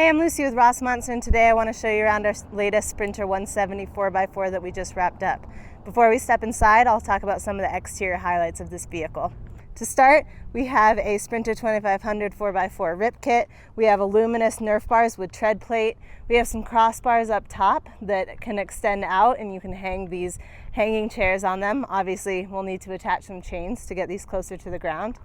Hey, I'm Lucy with Rossmönster, and today I want to show you around our latest Sprinter 170 4x4 that we just wrapped up. Before we step inside, I'll talk about some of the exterior highlights of this vehicle. To start, we have a Sprinter 2500 4x4 rip kit. We have Aluminess Nerf bars with tread plate. We have some crossbars up top that can extend out, and you can hang these hanging chairs on them. Obviously, we'll need to attach some chains to get these closer to the ground.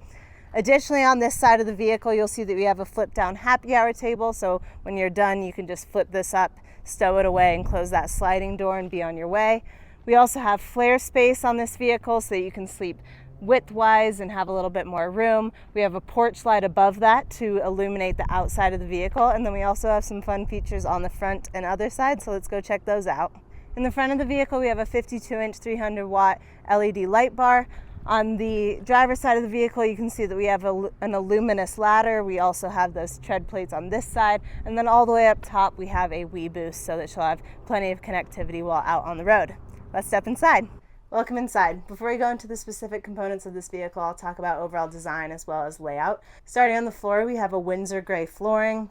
Additionally, on this side of the vehicle, you'll see that we have a flip down happy hour table. So when you're done, you can just flip this up, stow it away, and close that sliding door and be on your way. We also have FlareSpace on this vehicle so that you can sleep widthwise and have a little bit more room. We have a porch light above that to illuminate the outside of the vehicle. And then we also have some fun features on the front and other side. So let's go check those out. In the front of the vehicle, we have a 52-inch 300-watt LED light bar. On the driver's side of the vehicle, you can see that we have an Aluminess ladder. We also have those tread plates on this side. And then all the way up top, we have a Wii boost so that she'll have plenty of connectivity while out on the road. Let's step inside. Welcome inside. Before we go into the specific components of this vehicle, I'll talk about overall design as well as layout. Starting on the floor, we have a Windsor Grey flooring.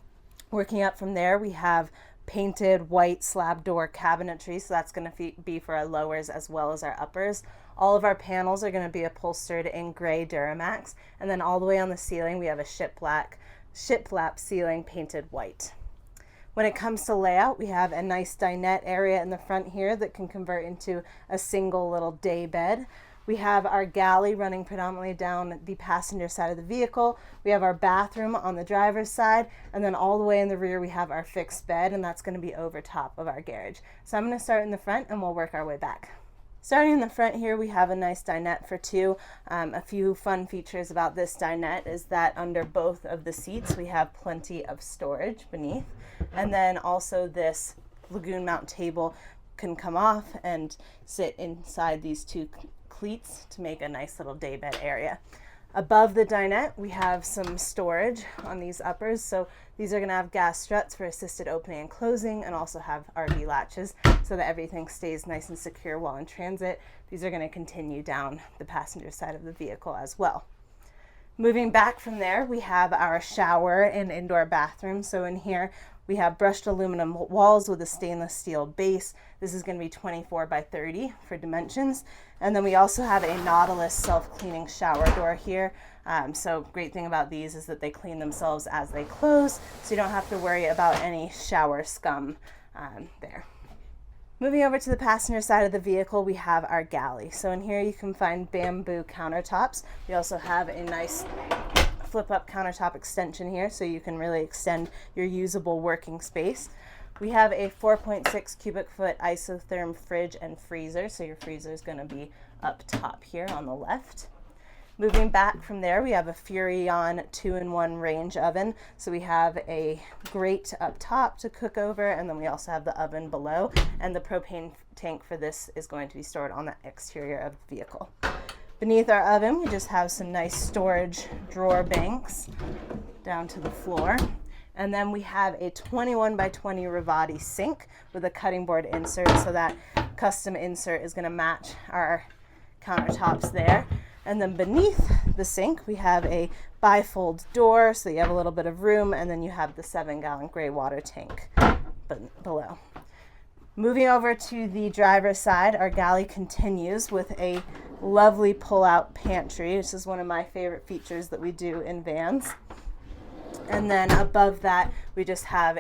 Working up from there, we have painted white slab door cabinetry, so that's going to be for our lowers as well as our uppers. All of our panels are going to be upholstered in gray Duramax, and then all the way on the ceiling we have a shiplap ceiling painted white. When it comes to layout, we have a nice dinette area in the front here that can convert into a single little day bed. We have our galley running predominantly down the passenger side of the vehicle. We have our bathroom on the driver's side, and then all the way in the rear we have our fixed bed, and that's going to be over top of our garage. So I'm going to start in the front and we'll work our way back. Starting in the front here, we have a nice dinette for two. A few fun features about this dinette is that under both of the seats we have plenty of storage beneath, and then also this lagoon mount table can come off and sit inside these two cleats to make a nice little daybed area. Above the dinette, we have some storage on these uppers. So these are going to have gas struts for assisted opening and closing, and also have RV latches so that everything stays nice and secure while in transit. These are going to continue down the passenger side of the vehicle as well. Moving back from there, we have our shower and indoor bathroom. So in here, we have brushed aluminum walls with a stainless steel base. This is going to be 24 by 30 for dimensions. And then we also have a Nautilus self-cleaning shower door here. So great thing about these is that they clean themselves as they close, so you don't have to worry about any shower scum there. Moving over to the passenger side of the vehicle, we have our galley. So in here you can find bamboo countertops. We also have a nice flip-up countertop extension here, so you can really extend your usable working space. We have a 4.6 cubic foot Isotherm fridge and freezer, so your freezer is going to be up top here on the left. Moving back from there, we have a Furion 2-in-1 range oven. So we have a grate up top to cook over, and then we also have the oven below, and the propane tank for this is going to be stored on the exterior of the vehicle. Beneath our oven, we just have some nice storage drawer banks down to the floor. And then we have a 21 by 20 Rivati sink with a cutting board insert, so that custom insert is going to match our countertops there. And then beneath the sink, we have a bifold door, so you have a little bit of room, and then you have the 7-gallon gray water tank below. Moving over to the driver's side, our galley continues with a lovely pull-out pantry. This is one of my favorite features that we do in vans. And then above that, we just have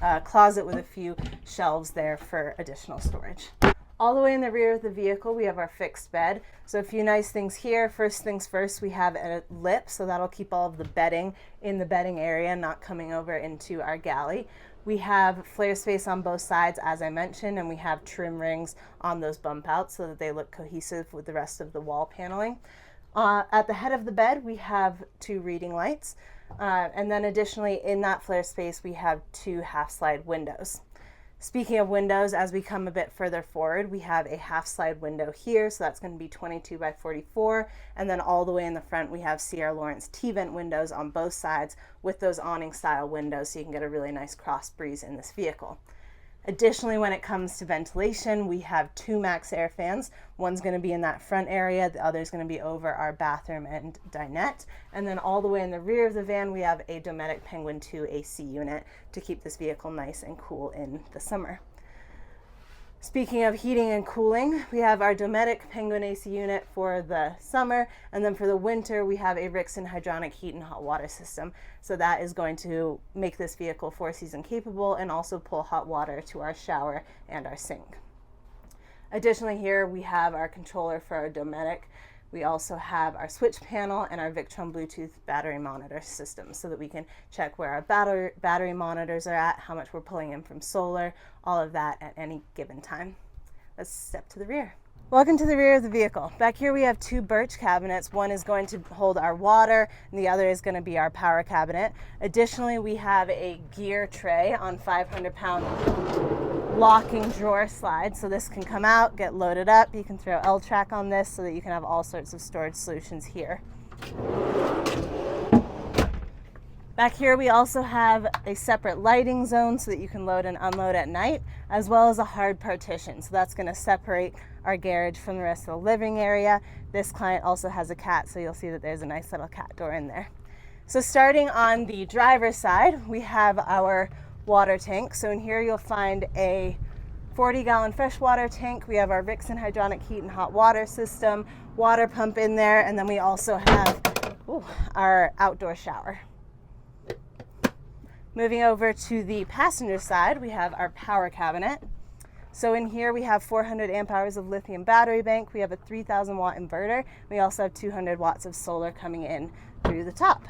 a closet with a few shelves there for additional storage. All the way in the rear of the vehicle, we have our fixed bed. So a few nice things here. First things first, we have a lip, so that'll keep all of the bedding in the bedding area, not coming over into our galley. We have FlareSpace on both sides, as I mentioned, and we have trim rings on those bump outs so that they look cohesive with the rest of the wall paneling. At the head of the bed, we have two reading lights. And then additionally, in that FlareSpace, we have two half-slide windows. Speaking of windows, as we come a bit further forward, we have a half-slide window here, so that's going to be 22 by 44, and then all the way in the front we have C.R. Lawrence T-vent windows on both sides with those awning-style windows, so you can get a really nice cross breeze in this vehicle. Additionally, when it comes to ventilation, we have two MaxxAir fans. One's going to be in that front area, the other is going to be over our bathroom and dinette. And then all the way in the rear of the van, we have a Dometic Penguin AC unit to keep this vehicle nice and cool in the summer. Speaking of heating and cooling, we have our Dometic Penguin AC unit for the summer, and then for the winter we have a Rixen hydronic heat and hot water system. So that is going to make this vehicle 4-season capable and also pull hot water to our shower and our sink. Additionally, here we have our controller for our Dometic. We also have our switch panel and our Victron Bluetooth battery monitor system so that we can check where our battery monitors are at, how much we're pulling in from solar, all of that at any given time. Let's step to the rear. Welcome to the rear of the vehicle. Back here we have two birch cabinets. One is going to hold our water and the other is going to be our power cabinet. Additionally, we have a gear tray on 500-pound locking drawer slide, so this can come out, get loaded up. You can throw L-track on this so that you can have all sorts of storage solutions here. Back here we also have a separate lighting zone so that you can load and unload at night, as well as a hard partition. So that's going to separate our garage from the rest of the living area. This client also has a cat, so you'll see that there's a nice little cat door in there. So starting on the driver's side, we have our water tank. So in here you'll find a 40-gallon freshwater tank. We have our Rixen hydronic heat and hot water system, water pump in there, and then we also have our outdoor shower. Moving over to the passenger side, we have our power cabinet. So in here we have 400 amp hours of lithium battery bank. We have a 3,000 watt inverter. We also have 200 watts of solar coming in through the top.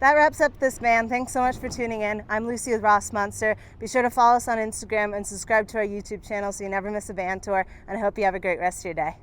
That wraps up this van. Thanks so much for tuning in. I'm Lucy with Rossmönster. Be sure to follow us on Instagram and subscribe to our YouTube channel so you never miss a van tour, and I hope you have a great rest of your day.